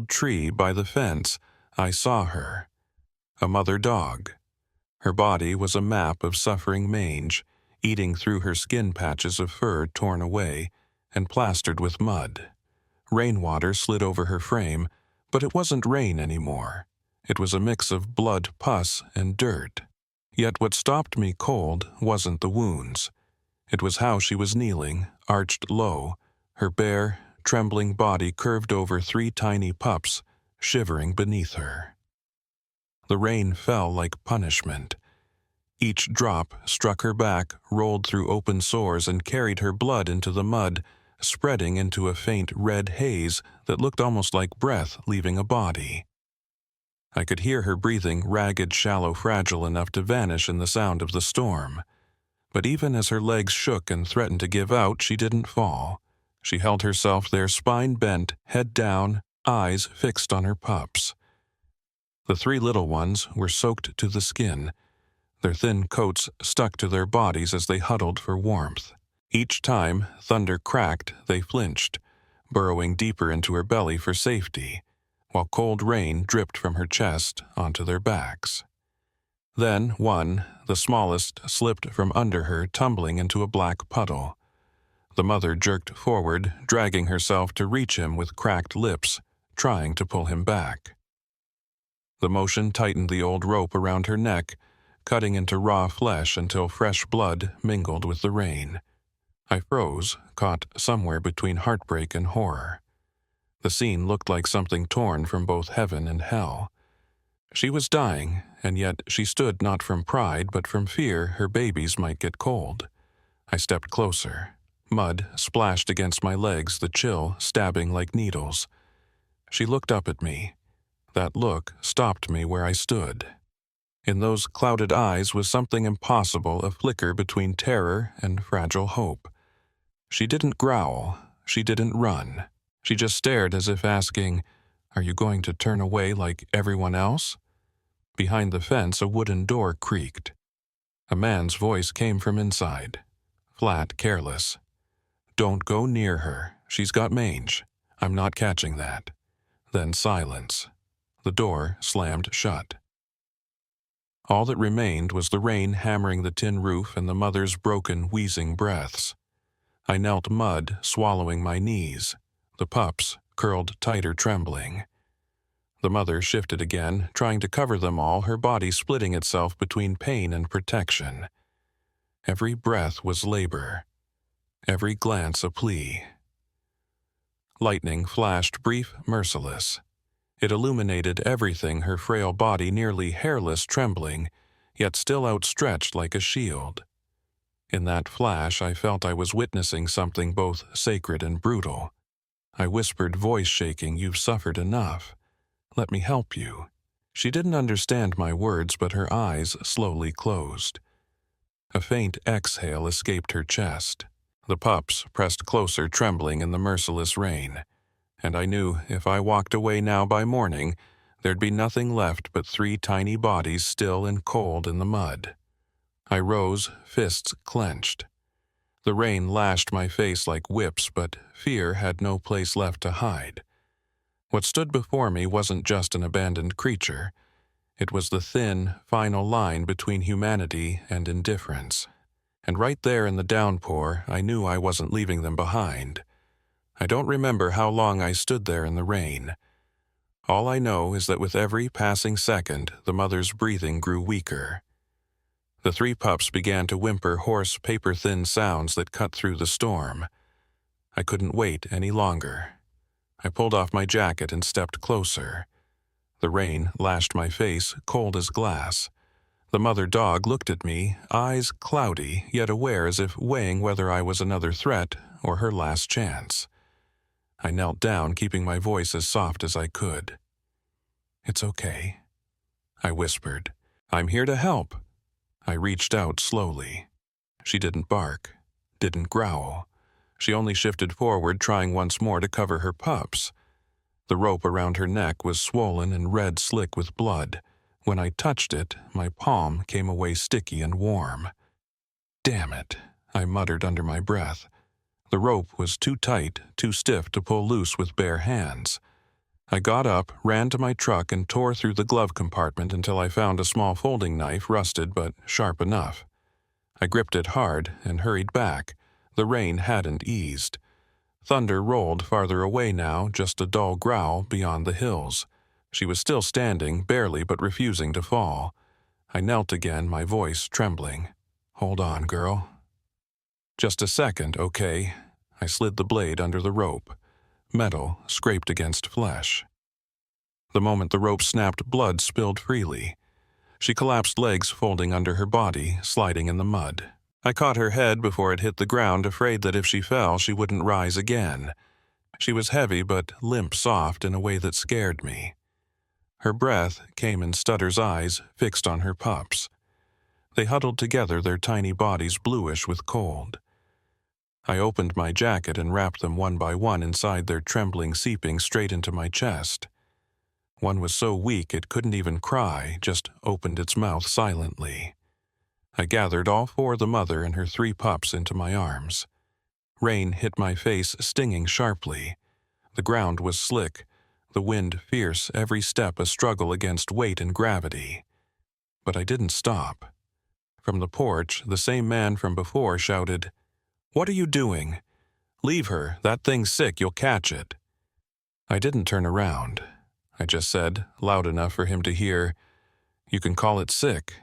tree by the fence, I saw her. A mother dog. Her body was a map of suffering mange, eating through her skin, patches of fur torn away and plastered with mud. Rainwater slid over her frame, but it wasn't rain anymore. It was a mix of blood, pus, and dirt. Yet what stopped me cold wasn't the wounds. It was how she was kneeling, arched low, her bare, trembling body curved over 3 tiny pups, shivering beneath her. The rain fell like punishment. Each drop struck her back, rolled through open sores, and carried her blood into the mud, spreading into a faint red haze that looked almost like breath leaving a body. I could hear her breathing, ragged, shallow, fragile enough to vanish in the sound of the storm. But even as her legs shook and threatened to give out, she didn't fall. She held herself there, spine bent, head down, eyes fixed on her pups. The 3 little ones were soaked to the skin. Their thin coats stuck to their bodies as they huddled for warmth. Each time thunder cracked, they flinched, burrowing deeper into her belly for safety, while cold rain dripped from her chest onto their backs. Then one, the smallest, slipped from under her, tumbling into a black puddle. The mother jerked forward, dragging herself to reach him with cracked lips, trying to pull him back. The motion tightened the old rope around her neck, cutting into raw flesh until fresh blood mingled with the rain. I froze, caught somewhere between heartbreak and horror. The scene looked like something torn from both heaven and hell. She was dying, and yet she stood not from pride but from fear her babies might get cold. I stepped closer. Mud splashed against my legs, the chill stabbing like needles. She looked up at me. That look stopped me where I stood. In those clouded eyes was something impossible, a flicker between terror and fragile hope. She didn't growl. She didn't run. She just stared as if asking, "Are you going to turn away like everyone else?" Behind the fence, a wooden door creaked. A man's voice came from inside, flat, careless. "Don't go near her. She's got mange. I'm not catching that." Then silence. The door slammed shut. All that remained was the rain hammering the tin roof and the mother's broken, wheezing breaths. I knelt mud, swallowing my knees. The pups curled tighter, trembling. The mother shifted again, trying to cover them all, her body splitting itself between pain and protection. Every breath was labor. Every glance a plea. Lightning flashed, brief, merciless. It illuminated everything, her frail body nearly hairless, trembling, yet still outstretched like a shield. In that flash, I felt I was witnessing something both sacred and brutal. I whispered, voice shaking, "You've suffered enough. Let me help you." She didn't understand my words, but her eyes slowly closed. A faint exhale escaped her chest. The pups pressed closer, trembling in the merciless rain. And I knew if I walked away now by morning, there'd be nothing left but 3 tiny bodies still and cold in the mud. I rose, fists clenched. The rain lashed my face like whips, but fear had no place left to hide. What stood before me wasn't just an abandoned creature. It was the thin, final line between humanity and indifference. And right there in the downpour, I knew I wasn't leaving them behind. I don't remember how long I stood there in the rain. All I know is that with every passing second, the mother's breathing grew weaker. The 3 pups began to whimper hoarse, paper-thin sounds that cut through the storm. I couldn't wait any longer. I pulled off my jacket and stepped closer. The rain lashed my face, cold as glass. The mother dog looked at me, eyes cloudy, yet aware, as if weighing whether I was another threat or her last chance. I knelt down, keeping my voice as soft as I could. "It's okay," I whispered. "I'm here to help." I reached out slowly. She didn't bark, didn't growl. She only shifted forward, trying once more to cover her pups. The rope around her neck was swollen and red, slick with blood. When I touched it, my palm came away sticky and warm. "Damn it," I muttered under my breath. The rope was too tight, too stiff to pull loose with bare hands. I got up, ran to my truck, and tore through the glove compartment until I found a small folding knife, rusted but sharp enough. I gripped it hard and hurried back. The rain hadn't eased. Thunder rolled farther away now, just a dull growl beyond the hills. She was still standing, barely but refusing to fall. I knelt again, my voice trembling. "Hold on, girl." "Just a second, okay?" I slid the blade under the rope. Metal scraped against flesh. The moment the rope snapped, blood spilled freely. She collapsed, legs folding under her body, sliding in the mud. I caught her head before it hit the ground, afraid that if she fell, she wouldn't rise again. She was heavy but limp-soft in a way that scared me. Her breath came in Stutter's eyes, fixed on her pups. They huddled together, their tiny bodies bluish with cold. I opened my jacket and wrapped them one by one inside their trembling, seeping straight into my chest. One was so weak it couldn't even cry, just opened its mouth silently. I gathered all four, the mother and her 3 pups, into my arms. Rain hit my face, stinging sharply. The ground was slick, the wind fierce, every step a struggle against weight and gravity. But I didn't stop. From the porch, the same man from before shouted, "What are you doing? Leave her, that thing's sick, you'll catch it." I didn't turn around. I just said, loud enough for him to hear, "You can call it sick,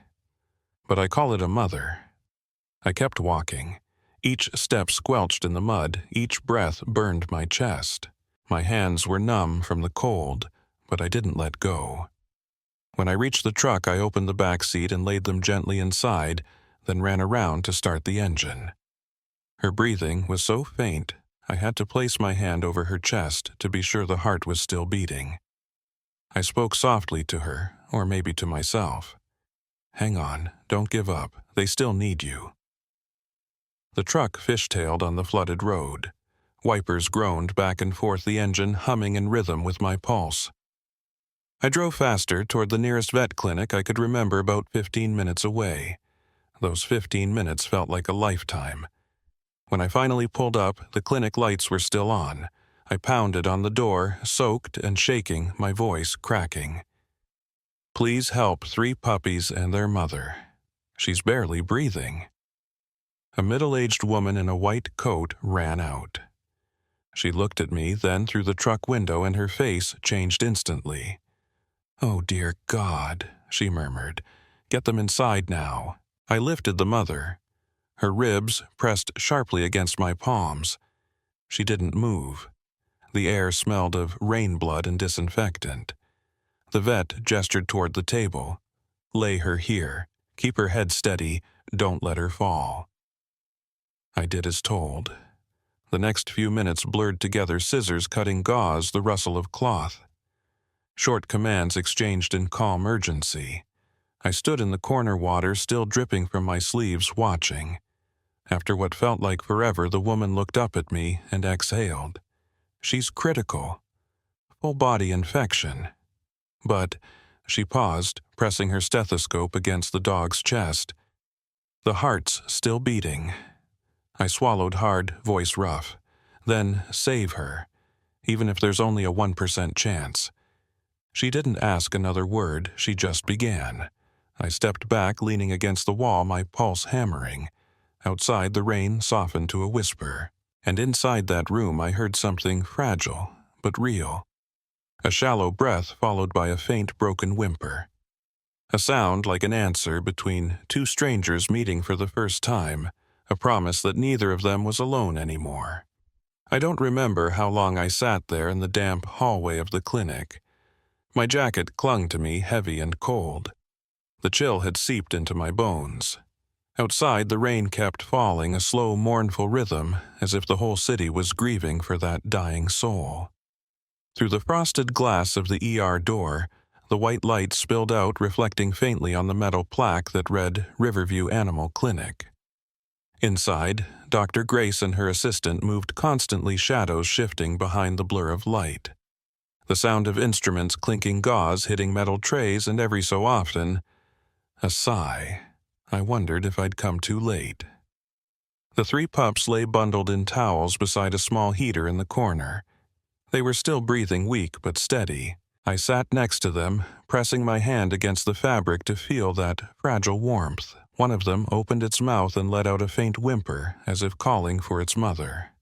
but I call it a mother." I kept walking. Each step squelched in the mud, each breath burned my chest. My hands were numb from the cold, but I didn't let go. When I reached the truck, I opened the back seat and laid them gently inside, then ran around to start the engine. Her breathing was so faint, I had to place my hand over her chest to be sure the heart was still beating. I spoke softly to her, or maybe to myself. "Hang on, don't give up, they still need you." The truck fishtailed on the flooded road. Wipers groaned back and forth, the engine humming in rhythm with my pulse. I drove faster toward the nearest vet clinic I could remember, about 15 minutes away. Those 15 minutes felt like a lifetime. When I finally pulled up, the clinic lights were still on. I pounded on the door, soaked and shaking, my voice cracking. "Please help 3 puppies and their mother. She's barely breathing." A middle-aged woman in a white coat ran out. She looked at me, then through the truck window, and her face changed instantly. "Oh, dear God," she murmured. "Get them inside now." I lifted the mother. Her ribs pressed sharply against my palms. She didn't move. The air smelled of rain blood and disinfectant. The vet gestured toward the table. "Lay her here. Keep her head steady. Don't let her fall." I did as told. The next few minutes blurred together, scissors cutting gauze, the rustle of cloth. Short commands exchanged in calm urgency. I stood in the corner water, still dripping from my sleeves, watching. After what felt like forever, the woman looked up at me and exhaled. "She's critical. Full-body infection." But she paused, pressing her stethoscope against the dog's chest. "The heart's still beating." I swallowed hard, voice rough. "Then save her, even if there's only a 1% chance." She didn't ask another word, she just began. I stepped back, leaning against the wall, my pulse hammering. Outside, the rain softened to a whisper, and inside that room I heard something fragile but real. A shallow breath followed by a faint, broken whimper. A sound like an answer between 2 strangers meeting for the first time, a promise that neither of them was alone anymore. I don't remember how long I sat there in the damp hallway of the clinic. My jacket clung to me, heavy and cold. The chill had seeped into my bones. Outside, the rain kept falling, a slow, mournful rhythm, as if the whole city was grieving for that dying soul. Through the frosted glass of the ER door, the white light spilled out, reflecting faintly on the metal plaque that read Riverview Animal Clinic. Inside, Dr. Grace and her assistant moved constantly, shadows shifting behind the blur of light. The sound of instruments clinking, gauze hitting metal trays, and every so often, a sigh. I wondered if I'd come too late. The 3 pups lay bundled in towels beside a small heater in the corner. They were still breathing weak but steady. I sat next to them, pressing my hand against the fabric to feel that fragile warmth. One of them opened its mouth and let out a faint whimper, as if calling for its mother.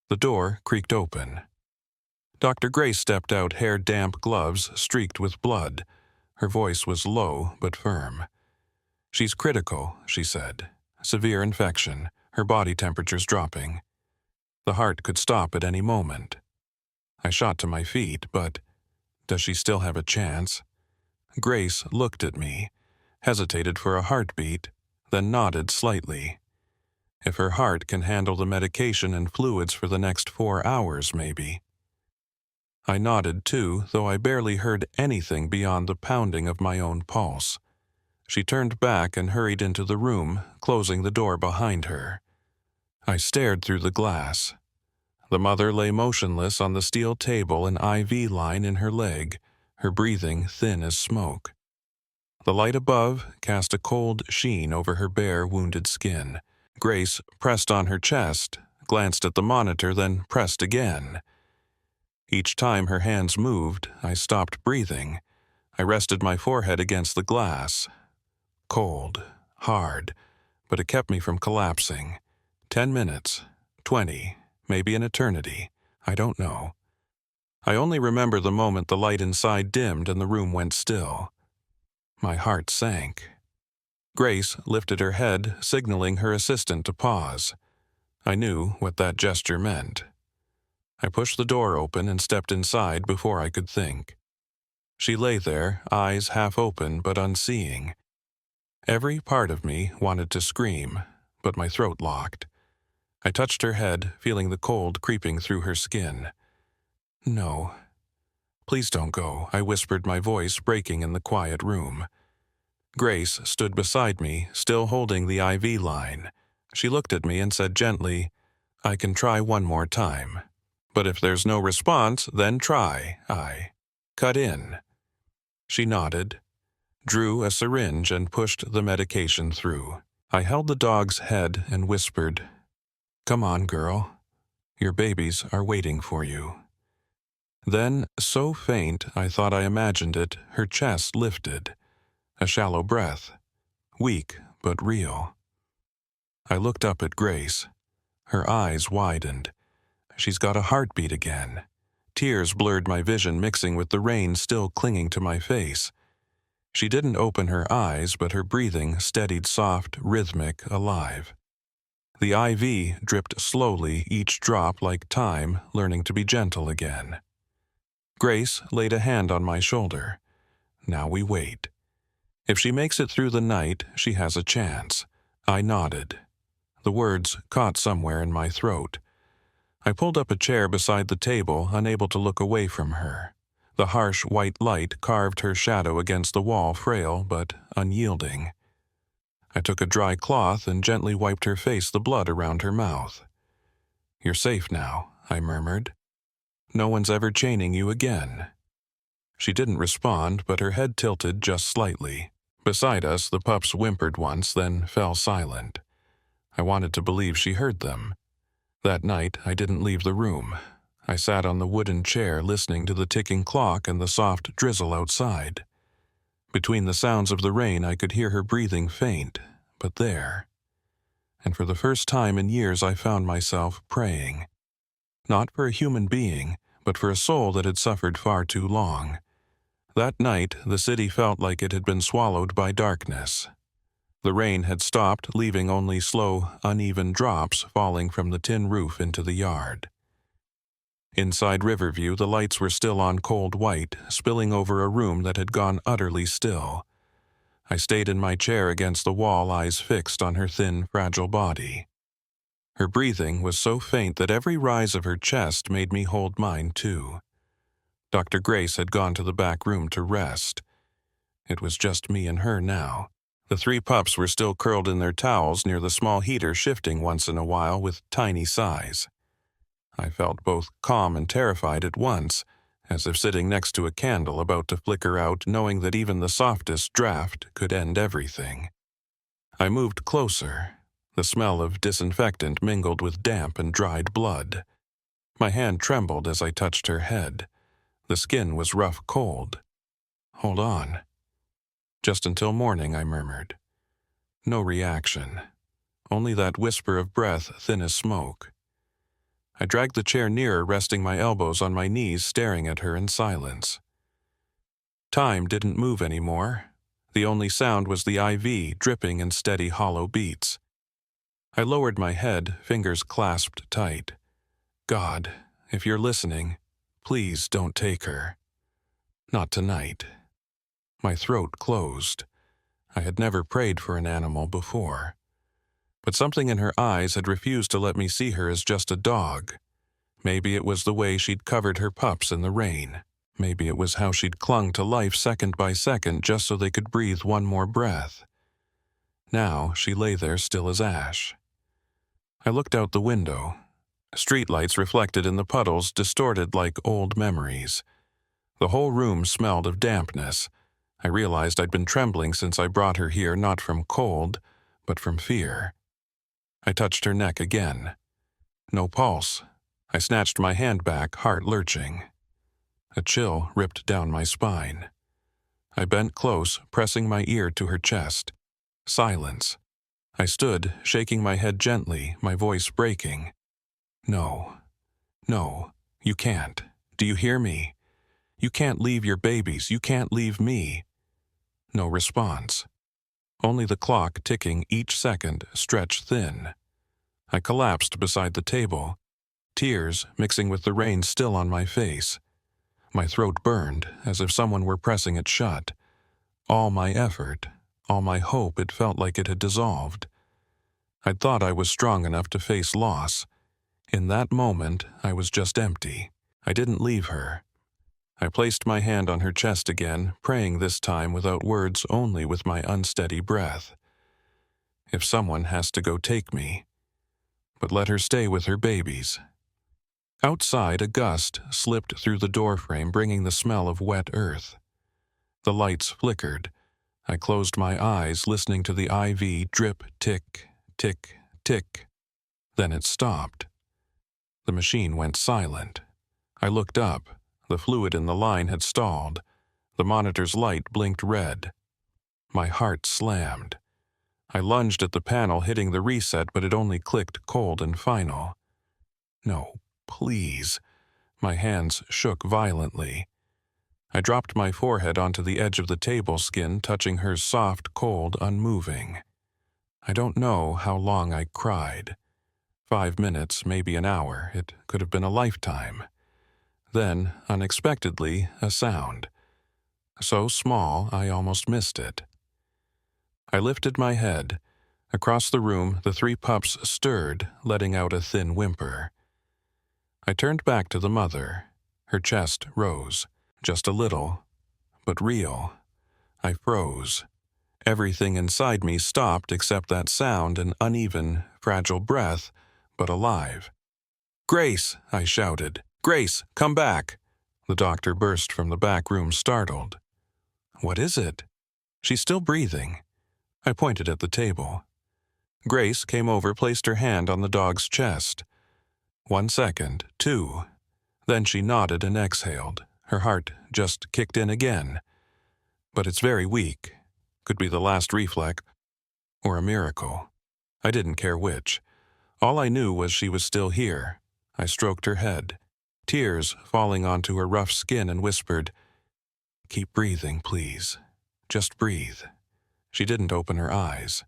The door creaked open. Dr. Grace stepped out, hair-damp gloves streaked with blood. Her voice was low but firm. "She's critical," she said. "Severe infection, her body temperature's dropping. The heart could stop at any moment." I shot to my feet, but does she still have a chance? Grace looked at me, hesitated for a heartbeat, then nodded slightly. If her heart can handle the medication and fluids for the next 4 hours, maybe. I nodded too, though I barely heard anything beyond the pounding of my own pulse. She turned back and hurried into the room, closing the door behind her. I stared through the glass. The mother lay motionless on the steel table, an IV line in her leg, her breathing thin as smoke. The light above cast a cold sheen over her bare, wounded skin. Grace pressed on her chest, glanced at the monitor, then pressed again. Each time her hands moved, I stopped breathing. I rested my forehead against the glass. Cold, hard, but it kept me from collapsing. 10 minutes, 20, maybe an eternity. I don't know. I only remember the moment the light inside dimmed and the room went still. My heart sank. Grace lifted her head, signaling her assistant to pause. I knew what that gesture meant. I pushed the door open and stepped inside before I could think. She lay there, eyes half open but unseeing. Every part of me wanted to scream, but my throat locked. I touched her head, feeling the cold creeping through her skin. "No. Please don't go," I whispered, my voice breaking in the quiet room. Grace stood beside me, still holding the IV line. She looked at me and said gently, "I can try one more time. But if there's no response, then try." I cut in. She nodded, drew a syringe and pushed the medication through. I held the dog's head and whispered, "Come on, girl. Your babies are waiting for you." Then, so faint I thought I imagined it, her chest lifted. A shallow breath, weak but real. I looked up at Grace. Her eyes widened. She's got a heartbeat again. Tears blurred my vision, mixing with the rain still clinging to my face. She didn't open her eyes, but her breathing steadied, soft, rhythmic, alive. The IV dripped slowly, each drop like time, learning to be gentle again. Grace laid a hand on my shoulder. "Now we wait. If she makes it through the night, she has a chance." I nodded. The words caught somewhere in my throat. I pulled up a chair beside the table, unable to look away from her. The harsh white light carved her shadow against the wall, frail but unyielding. I took a dry cloth and gently wiped her face, the blood around her mouth. "You're safe now," I murmured. "No one's ever chaining you again." She didn't respond, but her head tilted just slightly. Beside us, the pups whimpered once, then fell silent. I wanted to believe she heard them. That night, I didn't leave the room. I sat on the wooden chair, listening to the ticking clock and the soft drizzle outside. Between the sounds of the rain, I could hear her breathing faint, but there. And for the first time in years, I found myself praying. Not for a human being, but for a soul that had suffered far too long. That night, the city felt like it had been swallowed by darkness. The rain had stopped, leaving only slow, uneven drops falling from the tin roof into the yard. Inside Riverview, the lights were still on cold white, spilling over a room that had gone utterly still. I stayed in my chair against the wall, eyes fixed on her thin, fragile body. Her breathing was so faint that every rise of her chest made me hold mine too. Dr. Grace had gone to the back room to rest. It was just me and her now. The 3 pups were still curled in their towels near the small heater, shifting once in a while with tiny sighs. I felt both calm and terrified at once, as if sitting next to a candle about to flicker out, knowing that even the softest draft could end everything. I moved closer. The smell of disinfectant mingled with damp and dried blood. My hand trembled as I touched her head. The skin was rough cold. "Hold on." "Just until morning," I murmured. No reaction. Only that whisper of breath thin as smoke. I dragged the chair nearer, resting my elbows on my knees, staring at her in silence. Time didn't move anymore. The only sound was the IV dripping in steady hollow beats. I lowered my head, fingers clasped tight. "God, if you're listening, please don't take her. Not tonight." My throat closed. I had never prayed for an animal before. But something in her eyes had refused to let me see her as just a dog. Maybe it was the way she'd covered her pups in the rain. Maybe it was how she'd clung to life second by second just so they could breathe one more breath. Now she lay there still as ash. I looked out the window. Streetlights reflected in the puddles distorted like old memories. The whole room smelled of dampness. I realized I'd been trembling since I brought her here, not from cold, but from fear. I touched her neck again. No pulse. I snatched my hand back, heart lurching. A chill ripped down my spine. I bent close, pressing my ear to her chest. Silence. I stood, shaking my head gently, my voice breaking. "No. No. You can't. Do you hear me? You can't leave your babies. You can't leave me." No response. Only the clock ticking each second, stretched thin. I collapsed beside the table, tears mixing with the rain still on my face. My throat burned, as if someone were pressing it shut. All my effort, all my hope, it felt like it had dissolved. I'd thought I was strong enough to face loss. In that moment, I was just empty. I didn't leave her. I placed my hand on her chest again, praying this time without words, only with my unsteady breath. If someone has to go, take me. But let her stay with her babies. Outside, a gust slipped through the doorframe, bringing the smell of wet earth. The lights flickered. I closed my eyes, listening to the IV drip, tick, tick, tick. Then it stopped. The machine went silent. I looked up. The fluid in the line had stalled. The monitor's light blinked red. My heart slammed. I lunged at the panel, hitting the reset, but it only clicked cold and final. No, please. My hands shook violently. I dropped my forehead onto the edge of the table, skin touching hers, soft, cold, unmoving. I don't know how long I cried. 5 minutes, maybe an hour. It could have been a lifetime. Then, unexpectedly, a sound. So small, I almost missed it. I lifted my head. Across the room, the 3 pups stirred, letting out a thin whimper. I turned back to the mother. Her chest rose. Just a little, but real. I froze. Everything inside me stopped except that sound, an uneven, fragile breath, but alive. "Grace!" I shouted. "Grace, come back!" The doctor burst from the back room, startled. "What is it?" "She's still breathing." I pointed at the table. Grace came over, placed her hand on the dog's chest. 1 second, 2. Then she nodded and exhaled. Her heart just kicked in again. But it's very weak. Could be the last reflex, or a miracle. I didn't care which. All I knew was she was still here. I stroked her head, tears falling onto her rough skin, and whispered, "Keep breathing, please. Just breathe." She didn't open her eyes,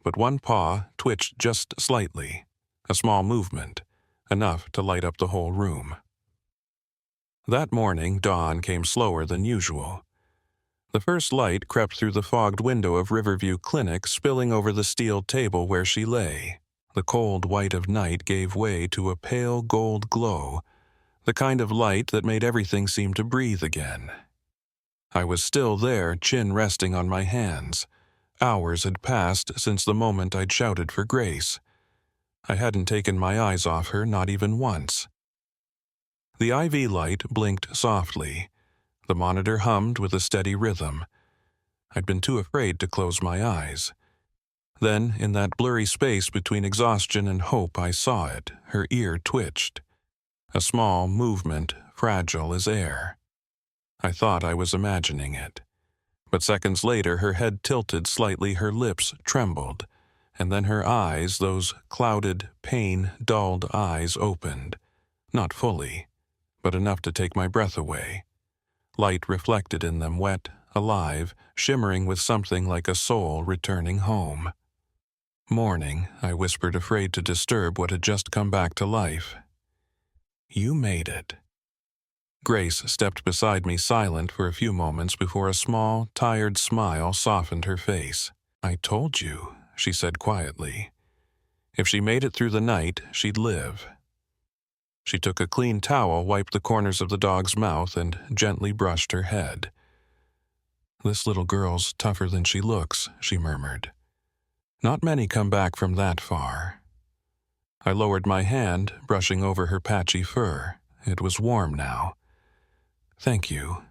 but one paw twitched just slightly, a small movement, enough to light up the whole room. That morning, dawn came slower than usual. The first light crept through the fogged window of Riverview Clinic, spilling over the steel table where she lay. The cold white of night gave way to a pale gold glow, the kind of light that made everything seem to breathe again. I was still there, chin resting on my hands. Hours had passed since the moment I'd shouted for Grace. I hadn't taken my eyes off her, not even once. The IV light blinked softly. The monitor hummed with a steady rhythm. I'd been too afraid to close my eyes. Then, in that blurry space between exhaustion and hope, I saw it. Her ear twitched. a small movement, fragile as air. I thought I was imagining it. But seconds later, her head tilted slightly, her lips trembled, and then her eyes, those clouded, pain-dulled eyes, opened. Not fully, but enough to take my breath away. Light reflected in them, wet, alive, shimmering with something like a soul returning home. "Morning," I whispered, afraid to disturb what had just come back to life. "You made it." Grace stepped beside me, silent for a few moments before a small, tired smile softened her face. "I told you," she said quietly. "If she made it through the night, she'd live." She took a clean towel, wiped the corners of the dog's mouth, and gently brushed her head. "This little girl's tougher than she looks," she murmured. "Not many come back from that far." I lowered my hand, brushing over her patchy fur. It was warm now. "Thank you,"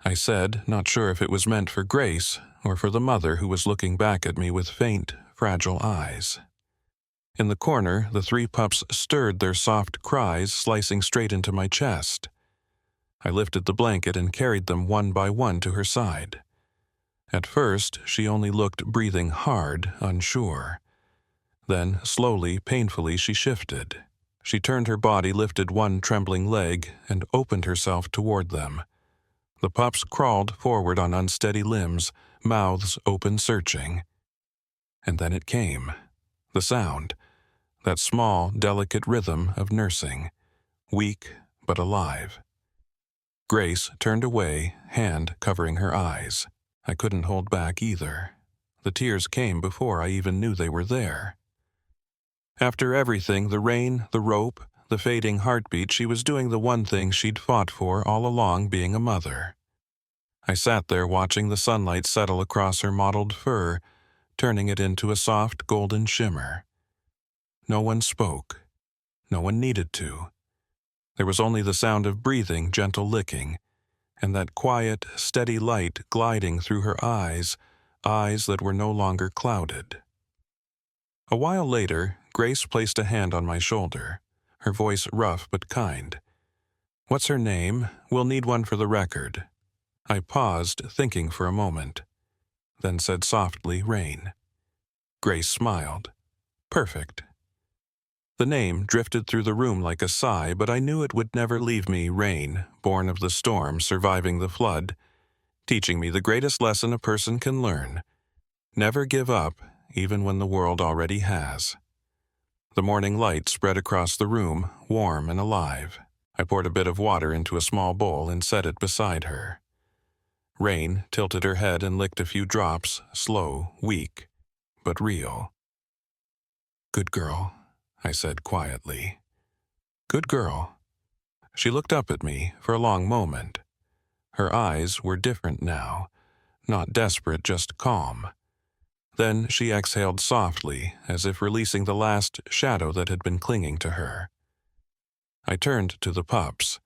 I said, not sure if it was meant for Grace or for the mother who was looking back at me with faint, fragile eyes. In the corner, the 3 pups stirred, their soft cries slicing straight into my chest. I lifted the blanket and carried them one by one to her side. At first, she only looked breathing hard, unsure. Then, slowly, painfully, she shifted. She turned her body, lifted one trembling leg, and opened herself toward them. The pups crawled forward on unsteady limbs, mouths open, searching. And then it came. The sound. That small, delicate rhythm of nursing. Weak, but alive. Grace turned away, hand covering her eyes. I couldn't hold back either. The tears came before I even knew they were there. After everything, the rain, the rope, the fading heartbeat, she was doing the one thing she'd fought for all along, being a mother. I sat there watching the sunlight settle across her mottled fur, turning it into a soft golden shimmer. No one spoke. No one needed to. There was only the sound of breathing, gentle licking, and that quiet, steady light gliding through her eyes, eyes that were no longer clouded. A while later, Grace placed a hand on my shoulder, her voice rough but kind. "What's her name? We'll need one for the record." I paused, thinking for a moment, then said softly, "Rain." Grace smiled. "Perfect." The name drifted through the room like a sigh, but I knew it would never leave me. Rain, born of the storm, surviving the flood, teaching me the greatest lesson a person can learn. Never give up, even when the world already has. The morning light spread across the room, warm and alive. I poured a bit of water into a small bowl and set it beside her. Rain tilted her head and licked a few drops, slow, weak, but real. "Good girl," I said quietly. "Good girl." She looked up at me for a long moment. Her eyes were different now, not desperate, just calm. Then she exhaled softly, as if releasing the last shadow that had been clinging to her. I turned to the pups.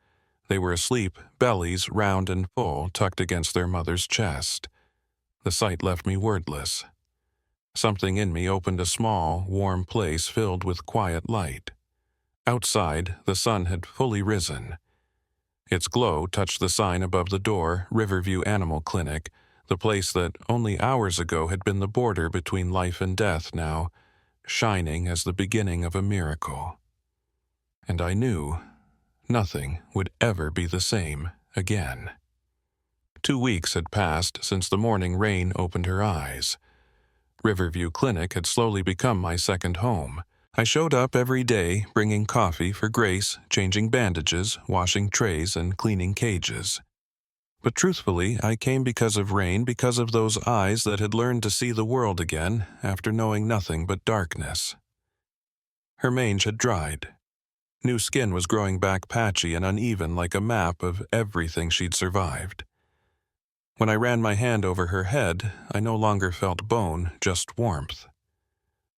They were asleep, bellies round and full, tucked against their mother's chest. The sight left me wordless. Something in me opened a small, warm place filled with quiet light. Outside, the sun had fully risen. Its glow touched the sign above the door, Riverview Animal Clinic, the place that only hours ago had been the border between life and death, now shining as the beginning of a miracle. And I knew nothing would ever be the same again. 2 weeks had passed since the morning Rain opened her eyes. Riverview Clinic had slowly become my second home. I showed up every day, bringing coffee for Grace, changing bandages, washing trays, and cleaning cages. But truthfully, I came because of Rain, because of those eyes that had learned to see the world again after knowing nothing but darkness. Her mange had dried. New skin was growing back, patchy and uneven, like a map of everything she'd survived. When I ran my hand over her head, I no longer felt bone, just warmth.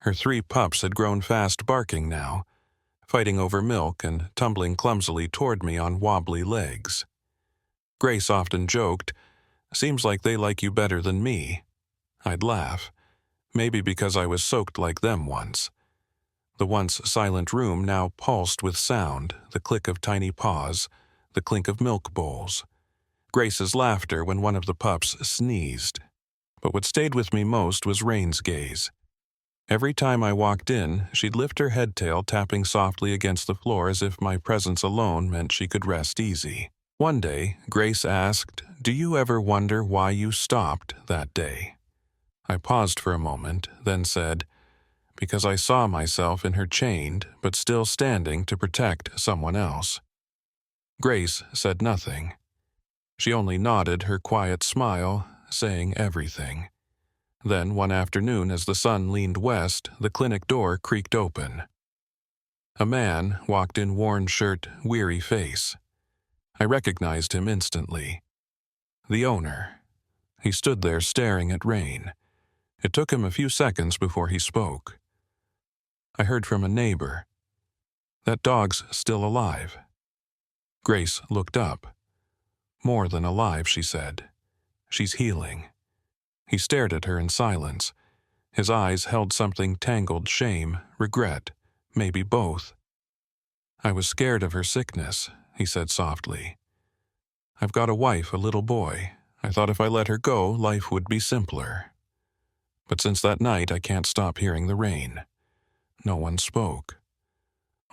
Her 3 pups had grown fast, barking now, fighting over milk and tumbling clumsily toward me on wobbly legs. Grace often joked, "Seems like they like you better than me." I'd laugh, maybe because I was soaked like them once. The once silent room now pulsed with sound, the click of tiny paws, the clink of milk bowls. Grace's laughter when one of the pups sneezed. But what stayed with me most was Rain's gaze. Every time I walked in, she'd lift her head tail, tapping softly against the floor as if my presence alone meant she could rest easy. One day, Grace asked, "Do you ever wonder why you stopped that day?" I paused for a moment, then said, "Because I saw myself in her chained, but still standing to protect someone else." Grace said nothing. She only nodded her quiet smile, saying everything. Then one afternoon, as the sun leaned west, the clinic door creaked open. A man walked in, worn shirt, weary face. I recognized him instantly. The owner. He stood there staring at Rain. It took him a few seconds before he spoke. "I heard from a neighbor. That dog's still alive." Grace looked up. "More than alive," she said. "She's healing." He stared at her in silence. His eyes held something tangled: shame, regret, maybe both. "I was scared of her sickness," he said softly. "I've got a wife, a little boy. I thought if I let her go, life would be simpler. But since that night, I can't stop hearing the rain." No one spoke.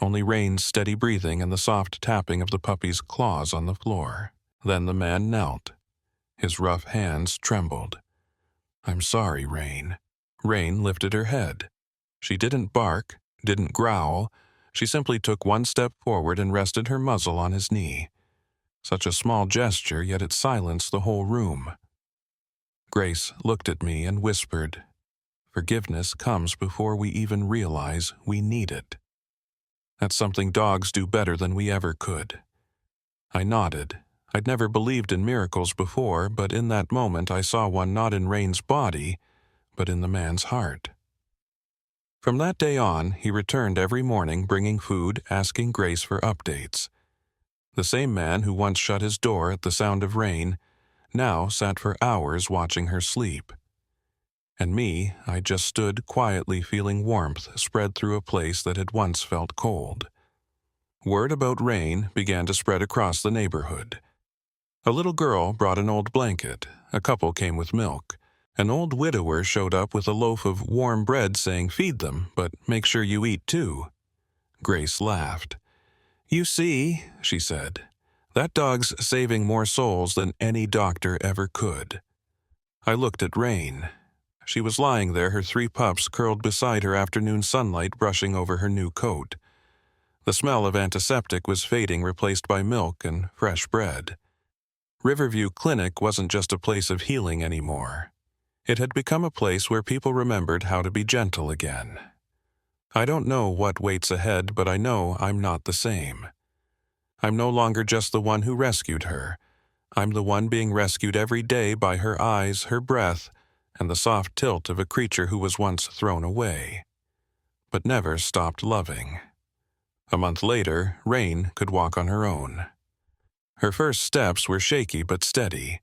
Only Rain's steady breathing and the soft tapping of the puppy's claws on the floor. Then the man knelt. His rough hands trembled. "I'm sorry, Rain." Rain lifted her head. She didn't bark, didn't growl. She simply took one step forward and rested her muzzle on his knee. Such a small gesture, yet it silenced the whole room. Grace looked at me and whispered, "Forgiveness comes before we even realize we need it. That's something dogs do better than we ever could." I nodded. I'd never believed in miracles before, but in that moment I saw one not in Rain's body, but in the man's heart. From that day on, he returned every morning, bringing food, asking Grace for updates. The same man who once shut his door at the sound of rain now sat for hours watching her sleep. And me, I just stood quietly feeling warmth spread through a place that had once felt cold. Word about Rain began to spread across the neighborhood. A little girl brought an old blanket, a couple came with milk. An old widower showed up with a loaf of warm bread saying, "Feed them, but make sure you eat too." Grace laughed. "You see," she said, "that dog's saving more souls than any doctor ever could." I looked at Rain. She was lying there, her 3 pups curled beside her, afternoon sunlight brushing over her new coat. The smell of antiseptic was fading, replaced by milk and fresh bread. Riverview Clinic wasn't just a place of healing anymore. It had become a place where people remembered how to be gentle again. I don't know what waits ahead, but I know I'm not the same. I'm no longer just the one who rescued her. I'm the one being rescued every day by her eyes, her breath, and the soft tilt of a creature who was once thrown away, but never stopped loving. A month later, Rain could walk on her own. Her first steps were shaky but steady.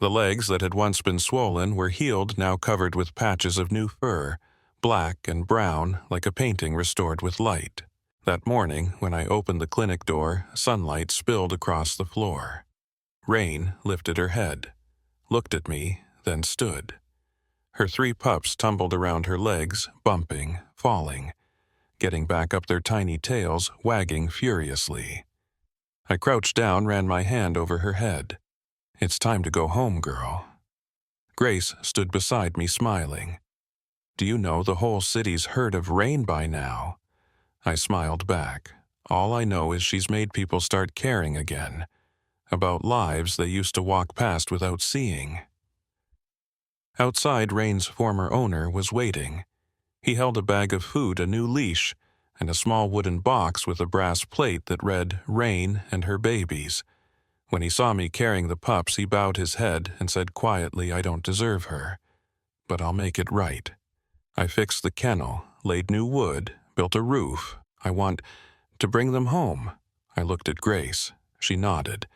The legs that had once been swollen were healed, now covered with patches of new fur, black and brown like a painting restored with light. That morning, when I opened the clinic door, sunlight spilled across the floor. Rain lifted her head, looked at me, then stood. Her 3 pups tumbled around her legs, bumping, falling, getting back up their tiny tails, wagging furiously. I crouched down, ran my hand over her head. "It's time to go home, girl." Grace stood beside me, smiling. "Do you know the whole city's heard of Rain by now?" I smiled back. "All I know is she's made people start caring again, about lives they used to walk past without seeing." Outside, Rain's former owner was waiting. He held a bag of food, a new leash, and a small wooden box with a brass plate that read "Rain and her babies." When he saw me carrying the pups, he bowed his head and said quietly, "I don't deserve her, but I'll make it right." I fixed the kennel, laid new wood, built a roof. "I want to bring them home." I looked at Grace. She nodded.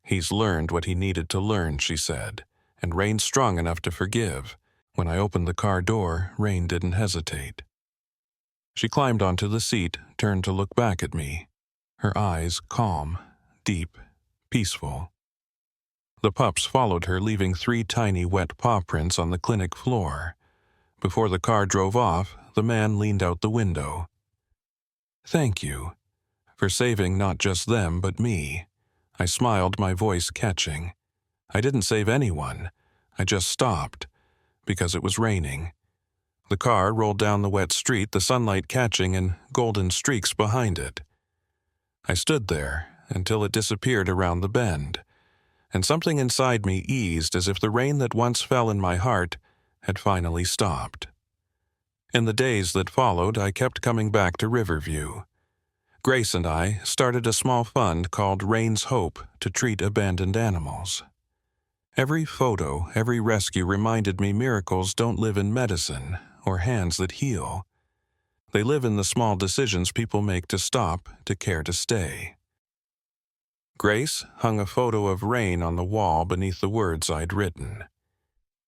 "He's learned what he needed to learn," she said, "and Rain's strong enough to forgive." When I opened the car door, Rain didn't hesitate. She climbed onto the seat, turned to look back at me, her eyes calm, deep, peaceful. The pups followed her, leaving 3 tiny wet paw prints on the clinic floor. Before the car drove off, the man leaned out the window. "Thank you for saving not just them but me." I smiled, my voice catching. I didn't save anyone. I just stopped, because it was raining. The car rolled down the wet street, the sunlight catching in golden streaks behind it. I stood there until it disappeared around the bend, and something inside me eased as if the rain that once fell in my heart had finally stopped. In the days that followed, I kept coming back to Riverview. Grace and I started a small fund called Rain's Hope to treat abandoned animals. Every photo, every rescue reminded me miracles don't live in medicine or hands that heal. They live in the small decisions people make to stop, to care to stay. Grace hung a photo of Rain on the wall beneath the words I'd written.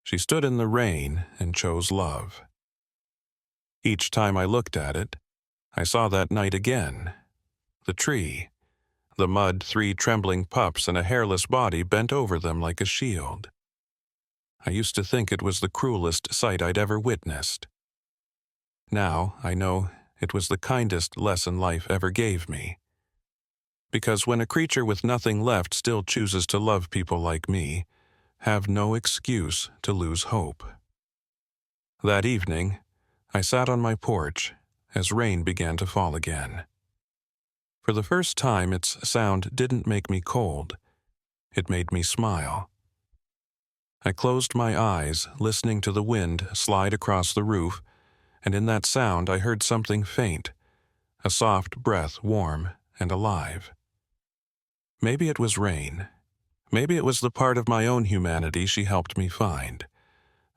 She stood in the rain and chose love. Each time I looked at it, I saw that night again. The tree, the mud, 3 trembling pups, and a hairless body bent over them like a shield. I used to think it was the cruelest sight I'd ever witnessed. Now I know it was the kindest lesson life ever gave me. Because when a creature with nothing left still chooses to love people like me, have no excuse to lose hope. That evening, I sat on my porch as rain began to fall again. For the first time, its sound didn't make me cold. It made me smile. I closed my eyes, listening to the wind slide across the roof, and in that sound I heard something faint, a soft breath, warm and alive. Maybe it was rain. Maybe it was the part of my own humanity she helped me find.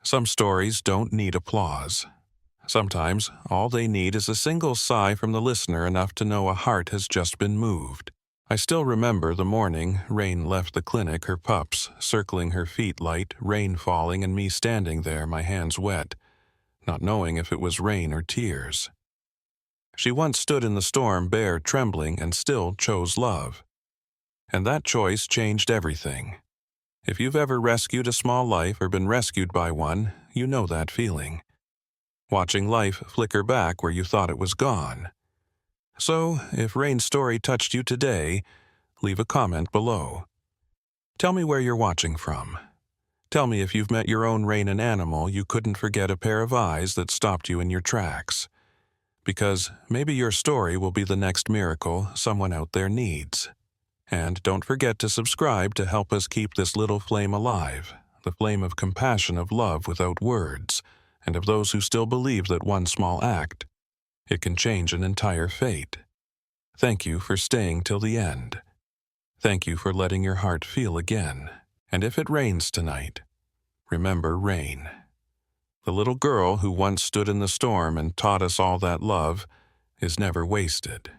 Some stories don't need applause. Sometimes all they need is a single sigh from the listener, enough to know a heart has just been moved. I still remember the morning Rain left the clinic, her pups circling her feet light, rain falling, and me standing there, my hands wet, not knowing if it was rain or tears. She once stood in the storm, bare, trembling, and still chose love. And that choice changed everything. If you've ever rescued a small life or been rescued by one, you know that feeling. Watching life flicker back where you thought it was gone. So, if Rain's story touched you today, leave a comment below. Tell me where you're watching from. Tell me if you've met your own Rain an animal you couldn't forget, a pair of eyes that stopped you in your tracks. Because maybe your story will be the next miracle someone out there needs. And don't forget to subscribe to help us keep this little flame alive, the flame of compassion, of love without words, and of those who still believe that one small act, it can change an entire fate. Thank you for staying till the end. Thank you for letting your heart feel again. And if it rains tonight, remember Rain. The little girl who once stood in the storm and taught us all that love is never wasted.